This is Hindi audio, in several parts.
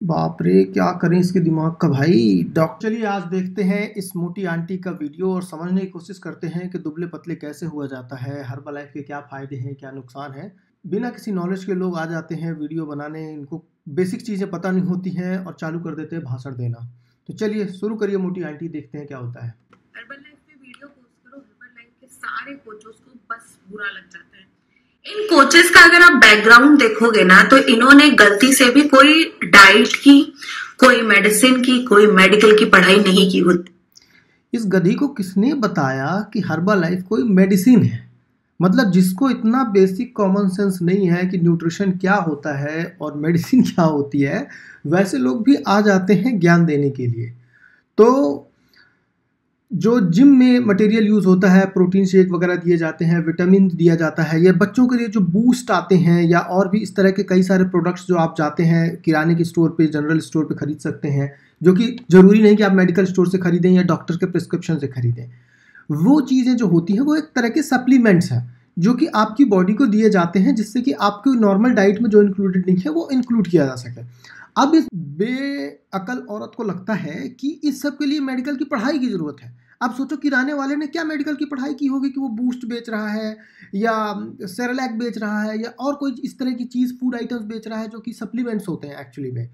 बाप रे! क्या करें इसके दिमाग का भाई। चलिए आज देखते हैं इस मोटी आंटी का वीडियो और समझने की कोशिश करते हैं कि दुबले-पतले कैसे हुआ जाता है, हर्बल लाइफ के क्या फ़ायदे हैं, क्या नुकसान है। बिना किसी नॉलेज के लोग आ जाते हैं वीडियो बनाने, इनको बेसिक चीज़ें पता नहीं होती हैं और चालू कर देते हैं भाषण देना। तो चलिए शुरू करिए मोटी आंटी, देखते हैं क्या होता है। हर्बल लाइफ पे वीडियो पोस्ट करो, हर्बल लाइफ के सारे कोचों को बस बुरा लग जाता है। इन कोचेस का अगर आप बैकग्राउंड देखोगे ना, तो इन्होंने गलती से भी कोई डाइट की, कोई मेडिसिन की, कोई मेडिकल की पढ़ाई नहीं की होती। इस गधी को किसने बताया कि हर्बल लाइफ कोई मेडिसिन है? मतलब जिसको इतना बेसिक कॉमन सेंस नहीं है कि न्यूट्रिशन क्या होता है और मेडिसिन क्या होती है, वैसे लोग भी आ जाते हैं ज्ञान देने के लिए। तो जो जिम में मटेरियल यूज़ होता है, प्रोटीन शेक वगैरह दिए जाते हैं, विटामिन दिया जाता है, या बच्चों के लिए जो बूस्ट आते हैं, या और भी इस तरह के कई सारे प्रोडक्ट्स जो आप जाते हैं किराने की स्टोर पे, जनरल स्टोर पे खरीद सकते हैं, जो कि ज़रूरी नहीं कि आप मेडिकल स्टोर से खरीदें या डॉक्टर के प्रिस्क्रिप्शन से खरीदें। वो चीज़ें जो होती हैं वो एक तरह के सप्लीमेंट्स हैं जो कि आपकी बॉडी को दिए जाते हैं, जिससे कि आपकी नॉर्मल डाइट में जो इंक्लूडेड नहीं है वो इंक्लूड किया जा सके। अब इस बेअकल औरत को लगता है कि इस सब के लिए मेडिकल की पढ़ाई की ज़रूरत है। अब सोचो किराने वाले ने क्या मेडिकल की पढ़ाई की होगी कि वो बूस्ट बेच रहा है या सेरेलैक बेच रहा है या और कोई इस तरह की चीज़, फूड आइटम्स बेच रहा है जो कि सप्लीमेंट्स होते हैं एक्चुअली में,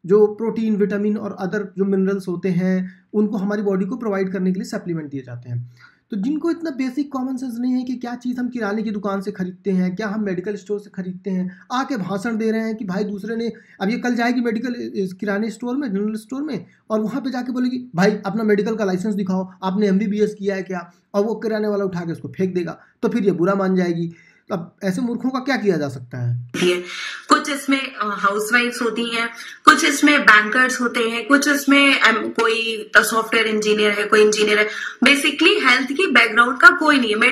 जो प्रोटीन, विटामिन और अदर जो मिनरल्स होते हैं उनको हमारी बॉडी को प्रोवाइड करने के लिए सप्लीमेंट दिए जाते हैं। तो जिनको इतना बेसिक कॉमन सेंस नहीं है कि क्या चीज़ हम किराने की दुकान से खरीदते हैं, क्या हम मेडिकल स्टोर से खरीदते हैं, आके भाषण दे रहे हैं कि भाई दूसरे ने, अब ये कल जाएगी मेडिकल किराने स्टोर में, जनरल स्टोर में, और वहाँ पे जाके बोलेगी भाई अपना मेडिकल का लाइसेंस दिखाओ, आपने MBBS किया है क्या, और वो किराने वाला उठा के उसको फेंक देगा, तो फिर ये बुरा मान जाएगी। अब ऐसे मूर्खों का क्या किया जा सकता है? कुछ इसमें हाउसवाइफ्स होती हैं, कुछ इसमें बैंकर्स होते हैं, कुछ इसमें कोई सॉफ्टवेयर इंजीनियर है, कोई इंजीनियर है। बेसिकली हेल्थ की बैकग्राउंड का कोई नहीं है।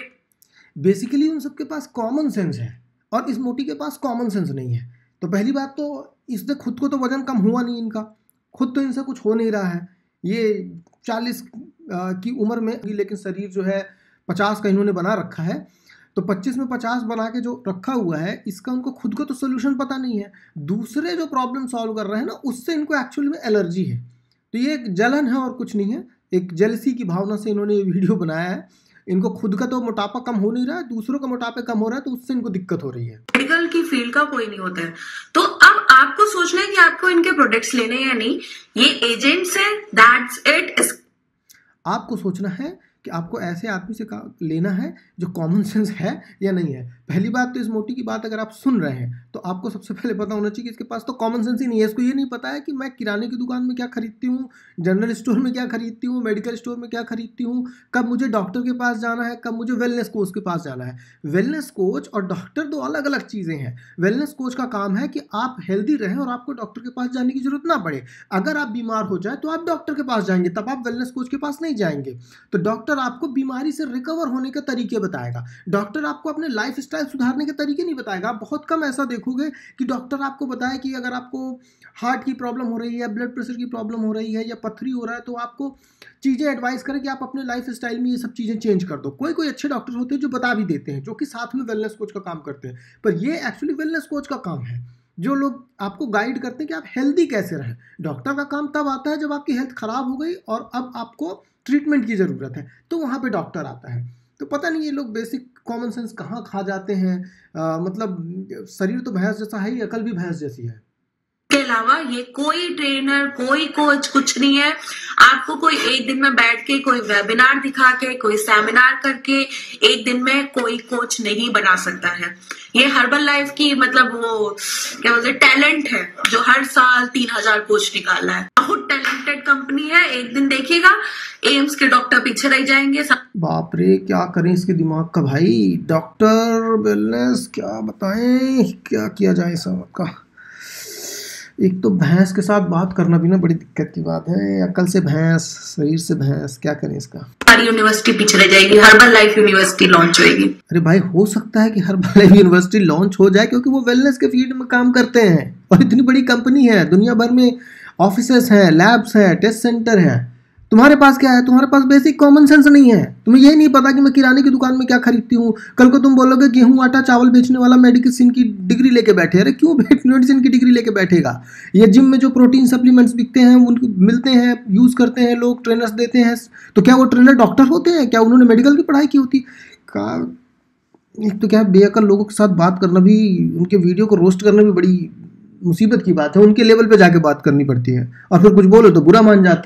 बेसिकली उन सबके पास कॉमन सेंस है और इस मोटी के पास कॉमन सेंस नहीं है। तो पहली बात तो इससे खुद को तो वजन कम हुआ नहीं इनका, खुद तो इनसे कुछ हो नहीं रहा है। ये 40 की उम्र में, लेकिन शरीर जो है 50 का इन्होंने बना रखा है। तो 25 में 50 बना के जो रखा हुआ है, इसका उनको खुद को तो सोल्यूशन पता नहीं है। दूसरे जो प्रॉब्लम सॉल्व कर रहे हैं ना, उससे इनको एक्चुअली में एलर्जी है। तो ये एक जलन है और कुछ नहीं है, एक जेलसी की भावना से इन्होंने ये वीडियो बनाया है। इनको खुद का तो मोटापा कम हो नहीं रहा है, दूसरों का मोटापा कम हो रहा है, तो उससे इनको दिक्कत हो रही है। मेडिकल की फील्ड का कोई नहीं होता है, तो अब आपको सोचना है कि आपको इनके प्रोडक्ट्स लेने हैं या नहीं। ये एजेंट्स हैं, दैट्स इट। आपको सोचना है कि आपको ऐसे आदमी से लेना है जो कॉमन सेंस है या नहीं है। पहली बात तो इस मोटी की बात अगर आप सुन रहे हैं तो आपको सबसे पहले पता होना चाहिए कि इसके पास तो कॉमन सेंस ही नहीं है। इसको ये नहीं पता है कि मैं किराने की दुकान में क्या खरीदती हूँ, जनरल स्टोर में क्या खरीदती हूँ, मेडिकल स्टोर में क्या खरीदती हूँ, कब मुझे डॉक्टर के पास जाना है, कब मुझे वेलनेस कोच के पास जाना है। वेलनेस कोच और डॉक्टर दो अलग अलग चीज़ें हैं। वेलनेस कोच का काम है कि आप हेल्दी रहें और आपको डॉक्टर के पास जाने की जरूरत ना पड़े। अगर आप बीमार हो जाए तो आप डॉक्टर के पास जाएंगे, तब आप वेलनेस कोच के पास नहीं जाएंगे। तो डॉक्टर आपको बीमारी से रिकवर होने के तरीके बताएगा, डॉक्टर आपको अपने लाइफ स्टाइल सुधारने के तरीके नहीं बताएगा। आप बहुत कम ऐसा देखोगे कि डॉक्टर आपको बताए कि अगर आपको हार्ट की प्रॉब्लम हो रही है, ब्लड प्रेशर की प्रॉब्लम हो रही है या पथरी हो रहा है, तो आपको चीज़ें एडवाइस करें कि आप अपने लाइफ स्टाइल में ये सब चीज़ें चेंज कर दो। कोई कोई अच्छे डॉक्टर होते हैं जो बता भी देते हैं, जो कि साथ में वेलनेस कोच का काम करते हैं, पर ये एक्चुअली वेलनेस कोच का काम है, जो लोग आपको गाइड करते हैं कि आप हेल्दी कैसे रहें। डॉक्टर का काम तब आता है जब आपकी हेल्थ खराब हो गई और अब आपको ट्रीटमेंट की ज़रूरत है, तो वहाँ पे डॉक्टर आता है। तो पता नहीं ये लोग बेसिक कॉमन सेंस कहाँ खा जाते हैं। मतलब शरीर तो भैंस जैसा है ही, अकल भी भैंस जैसी है। के अलावा ये कोई ट्रेनर, कोई कोच कुछ नहीं है। आपको कोई एक दिन में बैठ के, कोई वेबिनार दिखा के, कोई सेमिनार करके एक दिन में कोई कोच नहीं बना सकता है। ये हर्बल लाइफ की मतलब वो क्या बोलते टैलेंट है, जो हर साल 3000 कोच निकाला है। बहुत टैलेंटेड कंपनी है। एक दिन देखिएगा एम्स के डॉक्टर पीछे रह जाएंगे। बाप रे, क्या करें इसके दिमाग का भाई। डॉक्टर, वेलनेस, क्या बताएं, क्या किया जाए सबका। एक तो भैंस के साथ बात करना भी ना बड़ी दिक्कत की बात है। अकल से भैंस, शरीर से भैंस, क्या करें इसका। हमारी यूनिवर्सिटी पीछे रह जाएगी, हर्बल लाइफ यूनिवर्सिटी लॉन्च होगी। अरे भाई, हो सकता है कि हर्बल लाइफ यूनिवर्सिटी लॉन्च हो जाए, क्योंकि वो वेलनेस के फील्ड में काम करते हैं और इतनी बड़ी कंपनी है, दुनिया भर में ऑफिसेस हैं, लैब्स हैं, टेस्ट सेंटर हैं। तुम्हारे पास क्या है? तुम्हारे पास बेसिक कॉमन सेंस नहीं है। तुम्हें यही नहीं पता कि मैं किराने की दुकान में क्या खरीदती हूँ। कल को तुम बोलोगे गेहूं आटा चावल बेचने वाला मेडिसिन की डिग्री लेके बैठे। अरे क्यों मेडिसिन की डिग्री लेके बैठेगा? ये जिम में जो प्रोटीन सप्लीमेंट्स बिकते हैं, उनको मिलते हैं, यूज करते हैं लोग, ट्रेनर्स देते हैं, तो क्या वो ट्रेनर डॉक्टर होते हैं? क्या उन्होंने मेडिकल की पढ़ाई की होती? एक तो क्या बेअकल लोगों के साथ बात करना भी, उनके वीडियो को रोस्ट करना भी बड़ी मुसीबत की बात है। उनके लेवल पे जाके बात करनी पड़ती है और फिर कुछ बोलो तो बुरा मान जाते हैं।